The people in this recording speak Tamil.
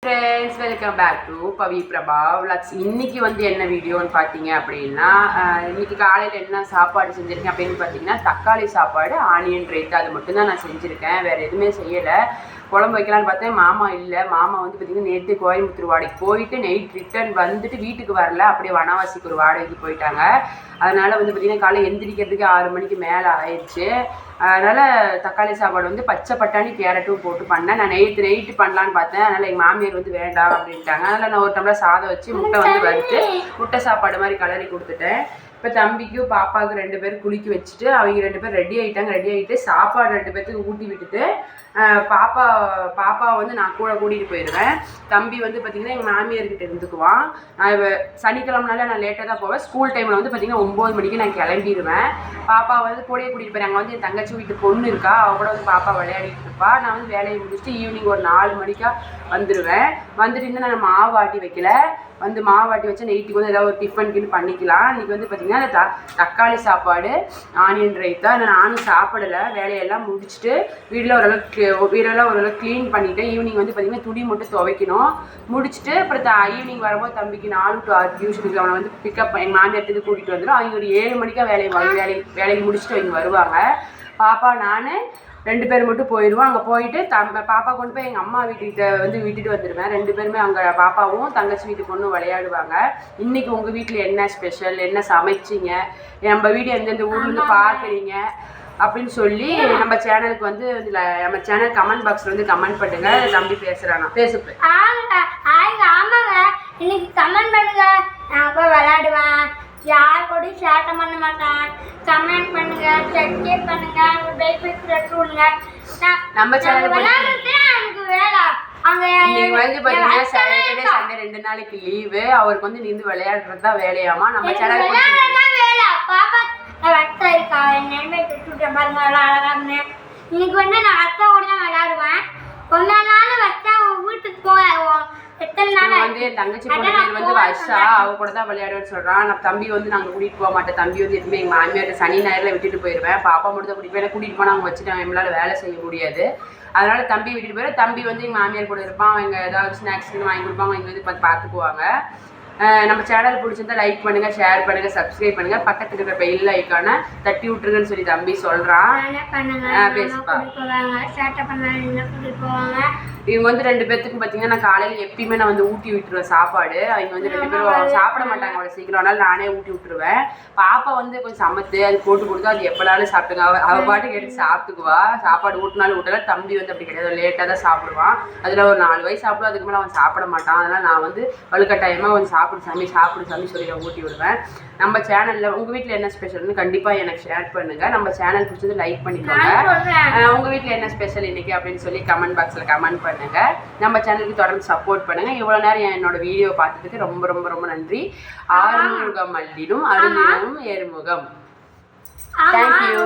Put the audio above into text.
Friends, welcome back to Pavi Prabha vlogs. இன்னைக்கு வந்து என்ன வீடியோன்னு பார்த்தீங்க அப்படின்னா, இன்னைக்கு காலையில் என்ன சாப்பாடு செஞ்சுருக்கேன் அப்படின்னு பார்த்தீங்கன்னா, தக்காளி சாப்பாடு ஆனியன் ரைத்தா அது மட்டும்தான் நான் செஞ்சுருக்கேன். வேறு எதுவுமே செய்யலை. குழம்பு வைக்கலான்னு பார்த்தேன், மாமா இல்லை. மாமா வந்து பார்த்திங்கன்னா நேற்று கோயம்புத்தூர் வாடகைக்கு போயிட்டு நைட் ரிட்டர்ன் வந்துட்டு வீட்டுக்கு வரல, அப்படியே வனவாசிக்கு ஒரு வாடகைக்கு போயிட்டாங்க. அதனால் வந்து பார்த்திங்கன்னா காலையில் எந்திரிக்கிறதுக்கு 6 மணிக்கு மேலே ஆயிடுச்சு. அதனால் தக்காளி சாப்பாடு வந்து பச்சை பட்டாணி கேரட்டும் போட்டு பண்ணேன். நான் நைட்டு பண்ணலான்னு பார்த்தேன். அதனால் எங்கள் மாமியார் வந்து வேண்டாம் அப்படின்ட்டாங்க. அதனால் நான் ஒரு டம்ளர் சாதம் வச்சு முட்டை வந்து வறுத்து முட்டை சாப்பாடு மாதிரி கலரி கொடுத்துட்டேன். இப்போ தம்பிக்கும் பாப்பாவுக்கு 2 பேரும் குளிக்க வச்சுட்டு அவங்க 2 பேர் ரெடி ஆகிட்டாங்க. ரெடி ஆகிட்டு சாப்பாடு 2 பேர்த்துக்கு ஊட்டி விட்டுட்டு பாப்பா வந்து நான் கூட கூட்டிகிட்டு போயிடுவேன். தம்பி வந்து பார்த்திங்கன்னா எங்கள் மாமியார்கிட்ட இருந்துக்குவான். நான் சனிக்கிழமைனால நான் லேட்டாக தான் போவேன். ஸ்கூல் டைமில் வந்து பார்த்திங்கன்னா 9 மணிக்கு நான் கிளம்பிடுவேன். பாப்பா வந்து கூடயே கூட்டிகிட்டு போகிறேன். அங்கே வந்து என் தங்கச்சி வீட்டு பொண்ணு இருக்கா, அவள் கூட வந்து பாப்பா விளையாடிட்டு இருப்பா. நான் வந்து வேலையை முடிச்சுட்டு ஈவினிங் ஒரு 4 மணிக்கா வந்துடுவேன். வந்துட்டு இன்னும் நான் மாவு ஆட்டி வைக்கல. வந்து மாவு ஆட்டி வச்சு நைட்டுக்கு வந்து ஏதாவது ஒரு டிஃபனுக்குன்னு பண்ணிக்கலாம். இன்றைக்கி வந்து பார்த்திங்கன்னா தக்காளி சாப்பாடு ஆனியன் ரைத்தா. நானும் சாப்பிடலை. வேலையெல்லாம் முடிச்சுட்டு வீடெல்லாம் ஓரளவுக்கு க்ளீன் பண்ணிவிட்டேன். ஈவினிங் வந்து பார்த்திங்கன்னா துணி மட்டும் துவைக்கணும். முடிச்சுட்டு அப்புறம் ஈவினிங் வரும்போது தம்பிக்கு 4 to 6 டியூஷனுக்கு அவனை வந்து பிக்கப் எங்கள் மாமியார்ட்டு கூட்டிகிட்டு வந்துடும். அவங்க ஒரு 7 மணிக்கா வேலைக்கு முடிச்சுட்டு அவங்க வருவாங்க. பாப்பா நான் 2 பேர் மட்டும் போயிடுவோம். அங்கே போயிட்டு பாப்பா கொண்டு போய் எங்கள் அம்மா வீட்டுக்கிட்ட வந்து விட்டுட்டு வந்துடுவேன். 2 பேருமே அங்கே பாப்பாவும் தங்கச்சி வீட்டு பொண்ணும் விளையாடுவாங்க. இன்றைக்கி உங்கள் வீட்டில் என்ன ஸ்பெஷல், என்ன சமைச்சிங்க, நம்ம வீடியோ எந்தெந்த ஊர்லேருந்து பார்க்குறீங்க அப்படின்னு சொல்லி நம்ம சேனலுக்கு வந்து நம்ம சேனல் கமெண்ட் பாக்ஸில் வந்து கமெண்ட் பண்ணுங்க. தம்பி பேசுகிறானா பேசுப்பேன். ஆமாங்க, இன்னைக்கு கமெண்ட் பண்ணுங்க. நான் போய் விளையாடுவேன். யார் கூட ஷேர் பண்ண மாட்டேன். கமெண்ட் பண்ணுங்க, சப்ஸ்கிரைப் பண்ணுங்க, பெல் பட்டன் தட்டுங்க. நம்ம சேனல் விளையாடுறது எனக்கு வேலை. அங்க நீங்க வந்து பாத்தீங்கன்னா சாட்டர்டே சண்டே 2 நாளைக்கு லீவு. அவருக்கு வந்து நீந்து விளையாடுறது தான் வேலையாமா. நம்ம சேனல் விளையாடுறது வேலை. பாப்பா அத்தை இருக்கா, என்னமே விட்டுட்டு பாருங்க விளையாடுறாங்க. இன்னைக்கு வந்து நான் அத்தை கூட தான் விளையாடுவேன். கொஞ்ச நாள் வச்சா வீட்டுக்கு போவோம். வந்து என் தங்கச்சி பொண்ணு பேர் வந்து வர்ஷா, அவ கூட தான் விளையாடுவேன்னு சொல்றான். நான் தம்பி வந்து நாங்கள் கூட்டிகிட்டு போக மாட்டேன். தம்பி வந்து எப்பவுமே எங்கள் மாமியார் சனி ஞாயிறுல விட்டுட்டு போயிடுவேன். பாப்பா மட்டும் தான் கூட்டிகிட்டு போனால் அவங்க வச்சுட்டு எங்களால் வேலை செய்ய முடியாது. அதனால தம்பி விட்டுட்டு போயிடுவேன். தம்பி வந்து எங்கள் மாமியார் கூட இருப்பான். அவங்க ஏதாவது ஸ்நாக்ஸ்ன்னு வாங்கி கொடுப்பாங்க. அவங்க வந்து பார்த்துக்குவாங்க. நம்ம சேனல் பிடிச்சிருந்தா லைக் பண்ணுங்க, ஷேர் பண்ணுங்க, சப்ஸ்கிரைப் பண்ணுங்க. பக்கத்துக்கு இருக்கிற பெல் ஐக்கானை தட்டி விட்டுருங்கன்னு சொல்லி தம்பி சொல்றான். பேசுப்பா. இவங்க வந்து 2 பேர்த்துக்கும் பார்த்தீங்கன்னா நான் காலையில் எப்பயுமே நான் வந்து ஊட்டி விட்டுருவேன் சாப்பாடு. அவங்க வந்து 2 பேரும் சாப்பிட மாட்டாங்க அவ்வளோ சீக்கிரம். அதனால நானே ஊட்டி விட்டுருவேன். பாப்பா வந்து கொஞ்சம் சமைத்து அது போட்டு கொடுத்தா அது எப்போனாலும் சாப்பிட்டுங்க. அவள் பாட்டுக்கு எடுத்து சாப்பிட்டுக்குவா. சாப்பாடு ஊட்டினாலும் ஊட்டலாம். தம்பி வந்து அப்படி கிடையாது, லேட்டாக தான் சாப்பிடுவான். அதில் ஒரு 4 வயசு சாப்பிடுவோம். அதுக்கு மேலே அவன் சாப்பிட மாட்டான். அதனால் நான் வந்து வலுக்கட்டாயமாக கொஞ்சம் சாப்பிடு சாமி சொல்லி நான் ஊட்டி விடுவேன். நம்ம சேனலில் உங்கள் வீட்டில் என்ன ஸ்பெஷல்னு கண்டிப்பாக எனக்கு ஷேர் பண்ணுங்கள். நம்ம சேனல் பிடிச்சது லைக் பண்ணிக்கோங்க. உங்கள் வீட்டில் என்ன ஸ்பெஷல் இன்றைக்கி அப்படின்னு சொல்லி கமெண்ட் பாக்ஸில் கமெண்ட் பண்ணுங்கள். நம்ம சேனலுக்கு தொடர்ந்து சப்போர்ட் பண்ணுங்கள். இவ்வளோ நேரம் என்னோட வீடியோ பார்த்ததுக்கு ரொம்ப ரொம்ப ரொம்ப நன்றி. ஆறுமுகம் மல்லிடும் அருந்தினும் ஏறுமுகம். தேங்க்யூ.